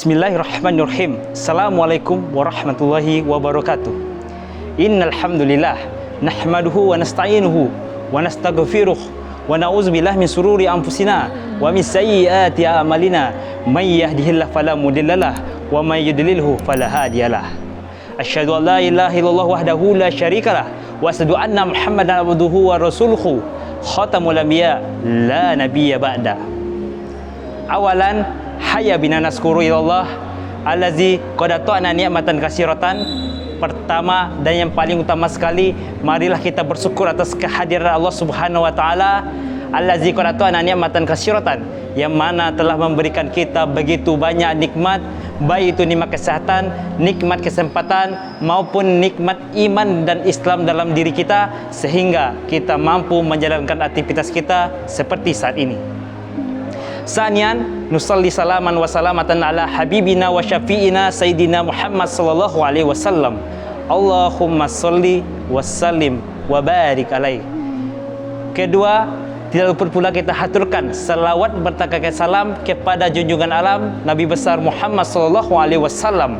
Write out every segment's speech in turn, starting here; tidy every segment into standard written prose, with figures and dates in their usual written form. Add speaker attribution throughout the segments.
Speaker 1: Bismillahirrahmanirrahim. Assalamualaikum warahmatullahi wabarakatuh. Innal hamdalillah nahmaduhu wa nasta'inuhu wa nastaghfiruh wa na'udzubillahi min sururi anfusina wa min sayyiati a'malina. May yahdihillahu fala mudhillalah wa may yudlilhu fala hadiyalah. Asyhadu an la ilaha illallah wahdahu la syarikalah wa asyhadu anna Muhammadan abduhu wa rasuluhu khatamul anbiya la nabiyya ba'da. Awalan hayya bina naskuru ilallah allazi qad ata'na ni'matan katsiratan. Pertama dan yang paling utama sekali, marilah kita bersyukur atas kehadiran Allah Subhanahu wa taala, allazi qad ata'na ni'matan katsiratan, yang mana telah memberikan kita begitu banyak nikmat, baik itu nikmat kesehatan, nikmat kesempatan maupun nikmat iman dan Islam dalam diri kita, sehingga kita mampu menjalankan aktivitas kita seperti saat ini. Sanian nusalli salaman wa salamatan ala habibina wa syafi'ina sayyidina Muhammad sallallahu alaihi wasallam. Allahumma salli wa sallim wa barik alaih. Kedua, tidak lupa pula kita haturkan salawat bertakakan salam kepada junjungan alam Nabi besar Muhammad sallallahu alaihi wasallam,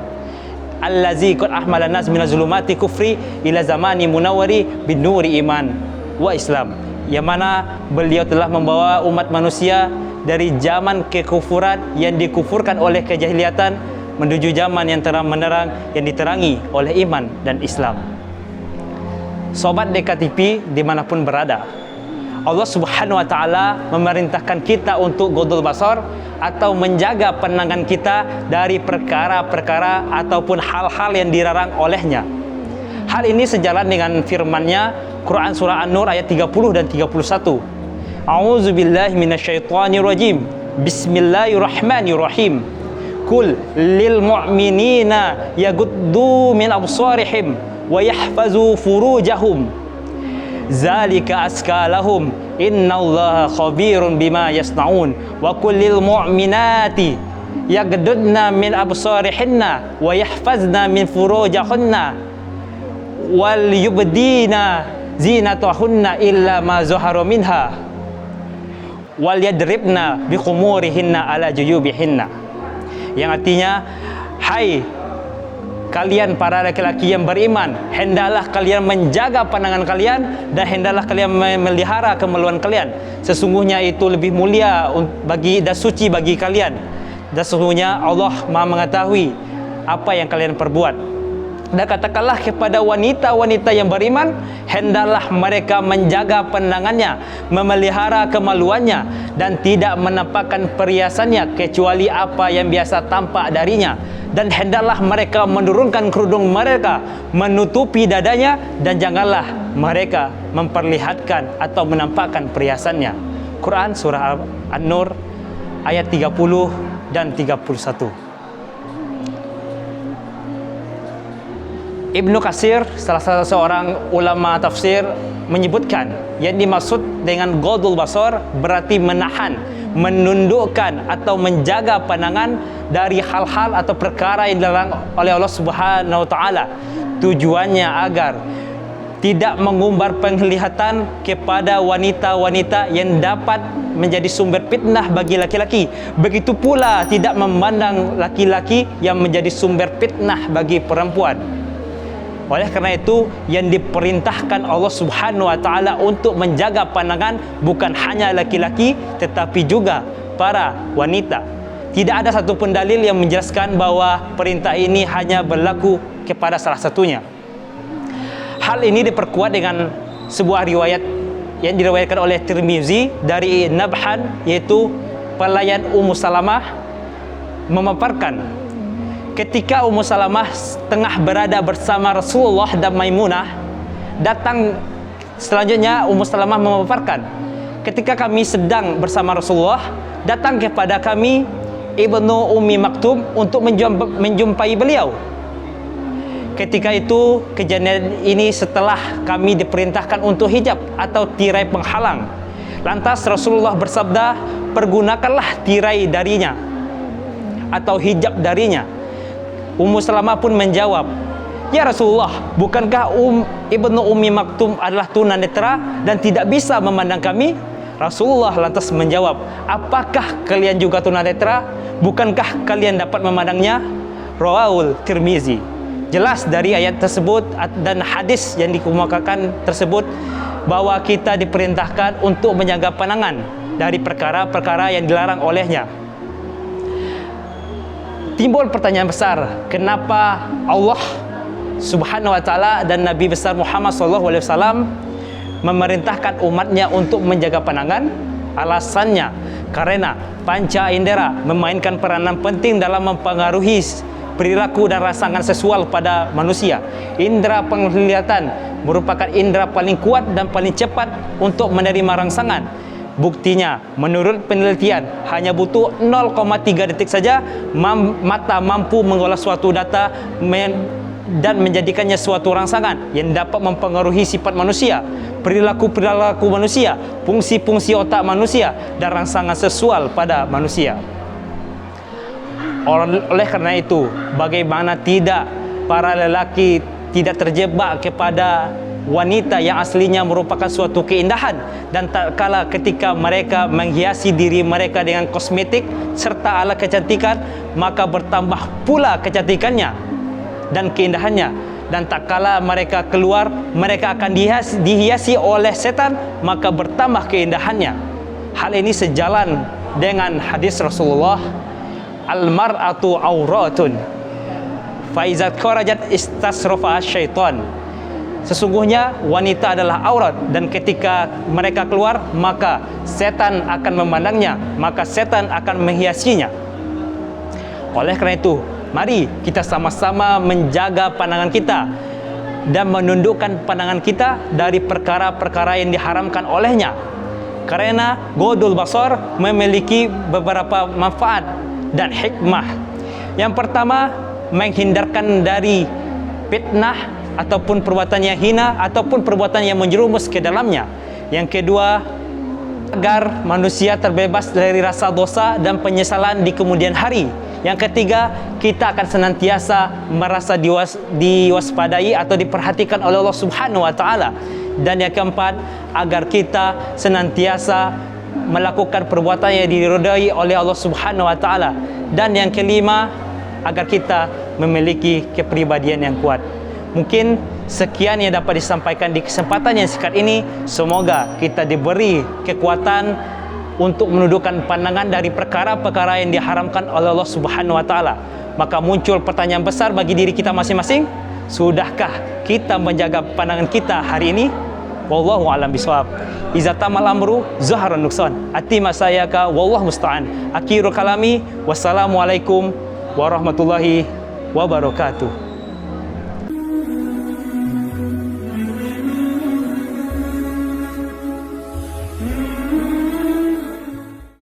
Speaker 1: allazi qad ahmala nas min zulumati kufri ila zamani munawwari bin nuri iman wa Islam, yang mana beliau telah membawa umat manusia dari zaman kekufuran yang dikufurkan oleh kejahiliatan menuju zaman yang terang menerang yang diterangi oleh iman dan Islam. Sobat DKTV dimanapun berada, Allah Subhanahu wa taala memerintahkan kita untuk godol basar atau menjaga pandangan kita dari perkara-perkara ataupun hal-hal yang dilarang olehnya. Hal ini sejalan dengan firman-Nya Quran surah An-Nur ayat 30 dan 31. A'udzubillahi minasyaitonirrajim. Bismillahirrahmanirrahim. Qul lil mu'minina yaghuddu min absarihim wa yahfazu furujahum. Zalika azka lahum. Innallaha khabirun bima yasnaun. Wa qul lil mu'minati yaghuddna min absarihinna wa yahfazna min furujahunna wal yubdina zinatahunna illa ma zahara minha wal yadribna bi khumurihinna ala juyubihinna, yang artinya, hai kalian para laki-laki yang beriman, hendaklah kalian menjaga pandangan kalian dan hendaklah kalian memelihara kemaluan kalian. Sesungguhnya itu lebih mulia bagi dan suci bagi kalian, dan sesungguhnya Allah Maha mengetahui apa yang kalian perbuat. Dan katakanlah kepada wanita-wanita yang beriman, hendaklah mereka menjaga pandangannya, memelihara kemaluannya, dan tidak menampakkan perhiasannya kecuali apa yang biasa tampak darinya. Dan hendaklah mereka menurunkan kerudung mereka, menutupi dadanya, dan janganlah mereka memperlihatkan atau menampakkan perhiasannya. Quran surah An-Nur ayat 30 dan 31. Ibnu Katsir, salah satu seorang ulama tafsir, menyebutkan yang dimaksud dengan ghodul basar berarti menahan, menundukkan atau menjaga pandangan dari hal-hal atau perkara yang dilarang oleh Allah Subhanahu wa taala. Tujuannya agar tidak mengumbar penglihatan kepada wanita-wanita yang dapat menjadi sumber fitnah bagi laki-laki. Begitu pula tidak memandang laki-laki yang menjadi sumber fitnah bagi perempuan. Oleh karena itu, yang diperintahkan Allah Subhanahu wa taala untuk menjaga pandangan bukan hanya laki-laki tetapi juga para wanita. Tidak ada satupun dalil yang menjelaskan bahwa perintah ini hanya berlaku kepada salah satunya. Hal ini diperkuat dengan sebuah riwayat yang diriwayatkan oleh Tirmizi dari Nabhan, yaitu pelayan Ummu Salamah, memaparkan ketika Ummu Salamah tengah berada bersama Rasulullah dan Maimunah, datang selanjutnya Ummu Salamah memaparkan, ketika kami sedang bersama Rasulullah, datang kepada kami Ibnu Ummi Maktum untuk menjumpai beliau. Ketika itu, kejadian ini setelah kami diperintahkan untuk hijab atau tirai penghalang. Lantas Rasulullah bersabda, pergunakanlah tirai darinya atau hijab darinya. Ummu Salamah pun menjawab, ya Rasulullah, bukankah Ibnu Ummi Maktum adalah tunanetra dan tidak bisa memandang kami? Rasulullah lantas menjawab, apakah kalian juga tunanetra? Bukankah kalian dapat memandangnya? Rawahul Tirmizi. Jelas dari ayat tersebut dan hadis yang dikemukakan tersebut bahwa kita diperintahkan untuk menjaga pandangan dari perkara-perkara yang dilarang olehnya. Timbul pertanyaan besar, kenapa Allah Subhanahu wa taala dan Nabi besar Muhammad sallallahu alaihi wasallam memerintahkan umatnya untuk menjaga pandangan? Alasannya karena panca indera memainkan peranan penting dalam mempengaruhi perilaku dan rangsangan seksual pada manusia. Indera penglihatan merupakan indera paling kuat dan paling cepat untuk menerima rangsangan. Buktinya, menurut penelitian, hanya butuh 0,3 detik saja mata mampu mengolah suatu data dan menjadikannya suatu rangsangan yang dapat mempengaruhi sifat manusia, perilaku-perilaku manusia, fungsi-fungsi otak manusia, dan rangsangan seksual pada manusia. Oleh karena itu, bagaimana tidak para lelaki tidak terjebak kepada wanita yang aslinya merupakan suatu keindahan, dan tak kala ketika mereka menghiasi diri mereka dengan kosmetik serta alat kecantikan, maka bertambah pula kecantikannya dan keindahannya, dan tak kala mereka keluar mereka akan dihiasi oleh setan, maka bertambah keindahannya. Hal ini sejalan dengan hadis Rasulullah, al-mar'atu auratun fa iza kharajat istasrafa syaitan. Sesungguhnya wanita adalah aurat, dan ketika mereka keluar maka setan akan memandangnya, maka setan akan menghiasinya. Oleh karena itu, mari kita sama-sama menjaga pandangan kita dan menundukkan pandangan kita dari perkara-perkara yang diharamkan olehnya. Karena godul basar memiliki beberapa manfaat dan hikmah. Yang pertama, menghindarkan dari fitnah ataupun perbuatan yang hina ataupun perbuatan yang menjerumus ke dalamnya. Yang kedua, agar manusia terbebas dari rasa dosa dan penyesalan di kemudian hari. Yang ketiga, kita akan senantiasa merasa diwaspadai atau diperhatikan oleh Allah Subhanahu wa taala. Dan yang keempat, agar kita senantiasa melakukan perbuatan yang diridhai oleh Allah Subhanahu wa taala. Dan yang kelima, agar kita memiliki kepribadian yang kuat. Mungkin sekian yang dapat disampaikan di kesempatan yang singkat ini. Semoga kita diberi kekuatan untuk menundukkan pandangan dari perkara-perkara yang diharamkan oleh Allah Subhanahu wa taala. Maka muncul pertanyaan besar bagi diri kita masing-masing, sudahkah kita menjaga pandangan kita hari ini? Wallahu a'lam bishawab. Iza tamal amru zaharan nuksan. Atima sayaka wallahu musta'an. Akhiru kalami wassalamualaikum warahmatullahi wabarakatuh.